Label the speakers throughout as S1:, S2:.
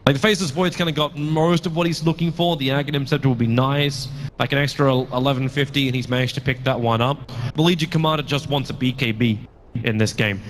S1: Like, the Faceless Void's kind of got most of what he's looking for. The Aghanim Scepter will be nice. Like an extra 1150, and he's managed to pick that one up. The Legion Commander just wants a BKB in this game.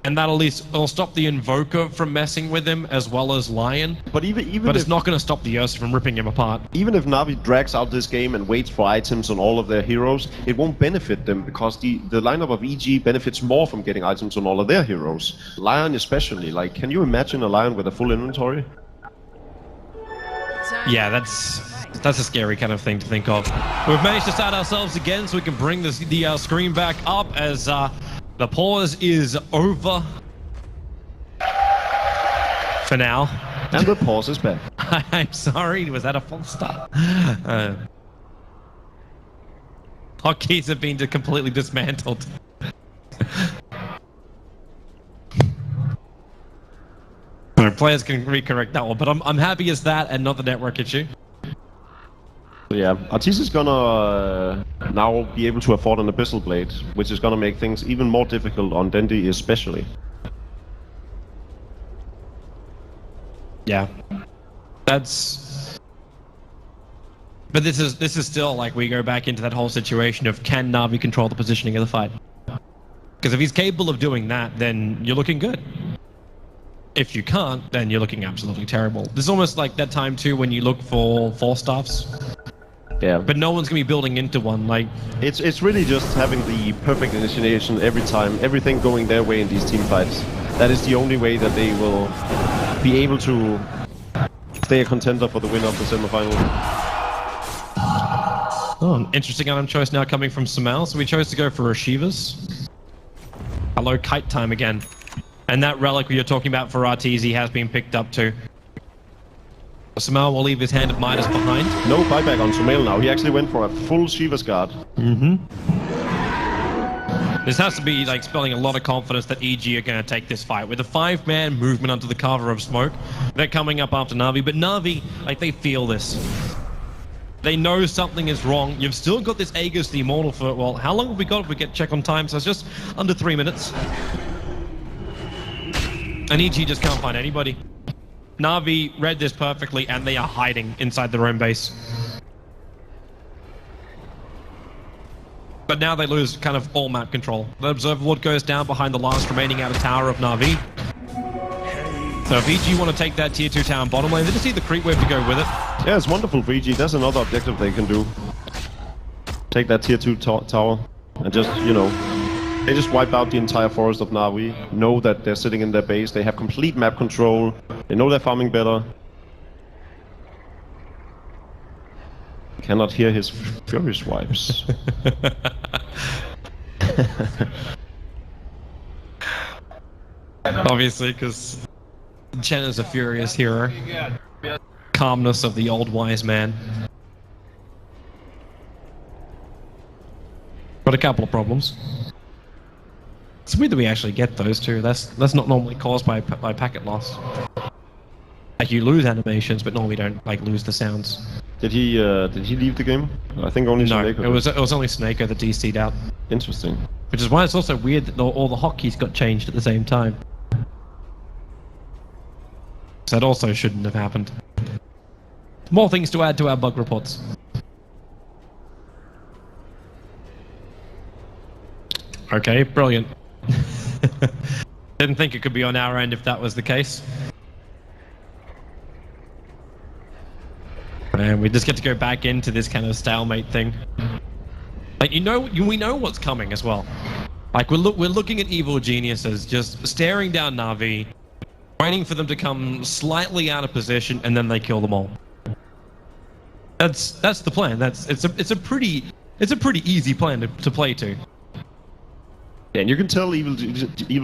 S1: And that at least will stop the Invoker from messing with him, as well as Lion.
S2: But
S1: but it's not going to stop the Ursa from ripping him apart.
S2: Even if Navi drags out this game and waits for items on all of their heroes, it won't benefit them, because the lineup of EG benefits more from getting items on all of their heroes. Lion especially. Like, can you imagine a Lion with a full inventory?
S1: Yeah, that's a scary kind of thing to think of. We've managed to start ourselves again, so we can bring the screen back up as the pause is over for now.
S2: And the pause is back.
S1: I'm sorry, was that a false start? Hotkeys have been completely dismantled. Players can recorrect that one, but I'm happy as that and not the network issue.
S2: Yeah, Artis is gonna now be able to afford an Abyssal Blade, which is gonna make things even more difficult on Dendi especially.
S1: Yeah, that's. But this is still like we go back into that whole situation of, can Navi control the positioning of the fight? Because if he's capable of doing that, then you're looking good. If you can't, then you're looking absolutely terrible. There's almost like that time too when you look for Falstaffs.
S2: Yeah.
S1: But no one's gonna be building into one. Like,
S2: it's really just having the perfect initiation every time, everything going their way in these team fights. That is the only way that they will be able to stay a contender for the win of the semifinal.
S1: Oh, an interesting item choice now coming from Samal. So we chose to go for Ashivas. Hello, Kite Time again. And that relic we were talking about for Arteezy has been picked up too. Samal will leave his Hand of Midas behind.
S2: No buyback on Sumail now. He actually went for a full Shiva's Guard.
S1: This has to be like spelling a lot of confidence that EG are going to take this fight. With a 5-man movement under the cover of smoke, they're coming up after Navi. But Navi, like, they feel this. They know something is wrong. You've still got this Aegis the Immortal for, well, how long have we got if we get check on time? So it's just under 3 minutes. And EG just can't find anybody. Navi read this perfectly, and they are hiding inside their own base. But now they lose kind of all map control. The Observer Lord goes down behind the last remaining outer tower of Navi. So if EG want to take that tier 2 tower in bottom lane, they just need the creep wave to go with it.
S2: Yeah, it's wonderful for EG. That's another objective they can do. Take that tier 2 tower and just, you know, they just wipe out the entire forest of Navi, know that they're sitting in their base, they have complete map control, they know they're farming better. Cannot hear his furious wipes.
S1: Obviously, because Chen is a furious hero. Calmness of the old wise man. Got a couple of problems. It's weird that we actually get those two. That's not normally caused by packet loss. Like, you lose animations, but normally don't like lose the sounds.
S2: Did he leave the game? I think only Snake.
S1: No, it was only Snake that DC'd out. Interesting. Which is why it's also weird that all the hotkeys got changed at the same time. So that also shouldn't have happened. More things to add to our bug reports. Okay, brilliant. Didn't think it could be on our end if that was the case. And we just get to go back into this kind of stalemate thing. Like, we know what's coming as well. Like, we're looking at evil geniuses just staring down Navi, waiting for them to come slightly out of position, and then they kill them all. That's the plan. It's a pretty easy plan to play to.
S2: Yeah, and you can tell Evil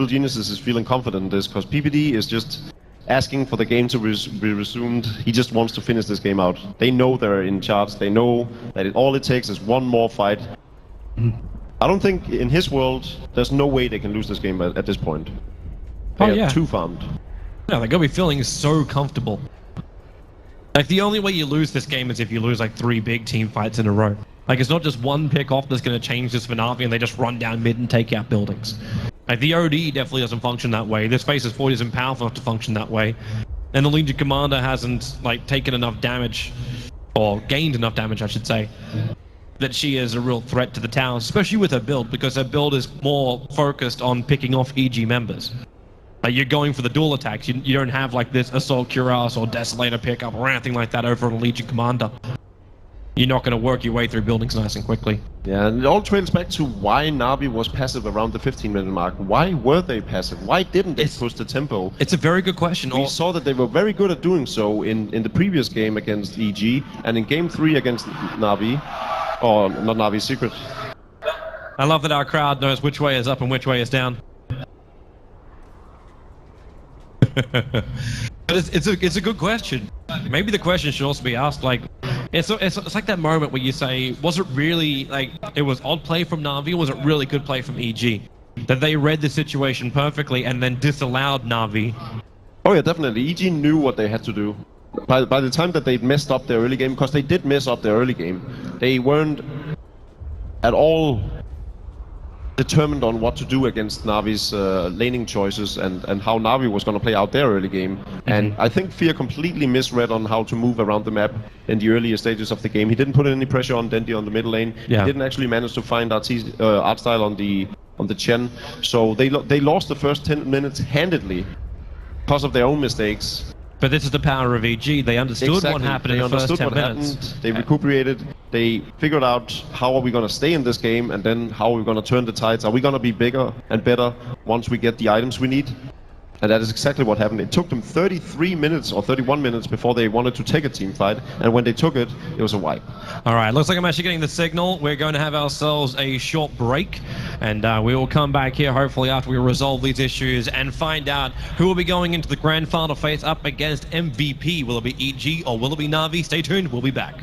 S2: Geniuses is feeling confident in this, because PPD is just asking for the game to be resumed. He just wants to finish this game out. They know they're in charge. They know that all it takes is one more fight. I don't think in his world there's no way they can lose this game at this point. They are too farmed.
S1: No, they're gonna be feeling so comfortable. Like, the only way you lose this game is if you lose like 3 big team fights in a row. Like, it's not just one pick off that's going to change this for Navi and they just run down mid and take out buildings. Like, the OD definitely doesn't function that way. This Faceless Void isn't powerful enough to function that way. and the Legion Commander hasn't like taken enough damage, or gained enough damage, I should say, that she is a real threat to the town, especially with her build, because her build is more focused on picking off EG members. Like, you're going for the dual attacks. You don't have like this Assault Cuirass or Desolator pickup or anything like that over on a Legion Commander. You're not going to work your way through buildings nice and quickly.
S2: Yeah, and it all trails back to why Navi was passive around the 15-minute mark. Why were they passive? Why didn't they push the tempo?
S1: It's a very good question.
S2: We saw that they were very good at doing so in the previous game against EG, and in Game 3 against Navi. Or, not Navi, Secret.
S1: I love that our crowd knows which way is up and which way is down. But it's a good question. Maybe the question should also be asked, like, it's like that moment where you say, was it really, like, it was odd play from Navi, or was it really good play from EG? That they read the situation perfectly and then disallowed Navi.
S2: Oh yeah, definitely. EG knew what they had to do. By the time that they'd messed up their early game, because they did mess up their early game, they weren't at all determined on what to do against Navi's laning choices and how Navi was going to play out their early game. And I think Fear completely misread on how to move around the map in the earlier stages of the game. He didn't put any pressure on Dendy on the middle lane. Yeah. He didn't actually manage to find art style on the Chen. So they lost the first 10 minutes handedly because of their own mistakes.
S1: But this is the power of EG. They understood what happened in the first 10 minutes.
S2: They recuperated. They figured out how are we going to stay in this game, and then how are we going to turn the tides. Are we going to be bigger and better once we get the items we need? And that is exactly what happened. It took them 33 minutes or 31 minutes before they wanted to take a team fight, and when they took it, it was a wipe.
S1: All right, looks like I'm actually getting the signal. We're going to have ourselves a short break, and we will come back here hopefully after we resolve these issues and find out who will be going into the grand final face up against MVP. Will it be EG or will it be Navi? Stay tuned, we'll be back.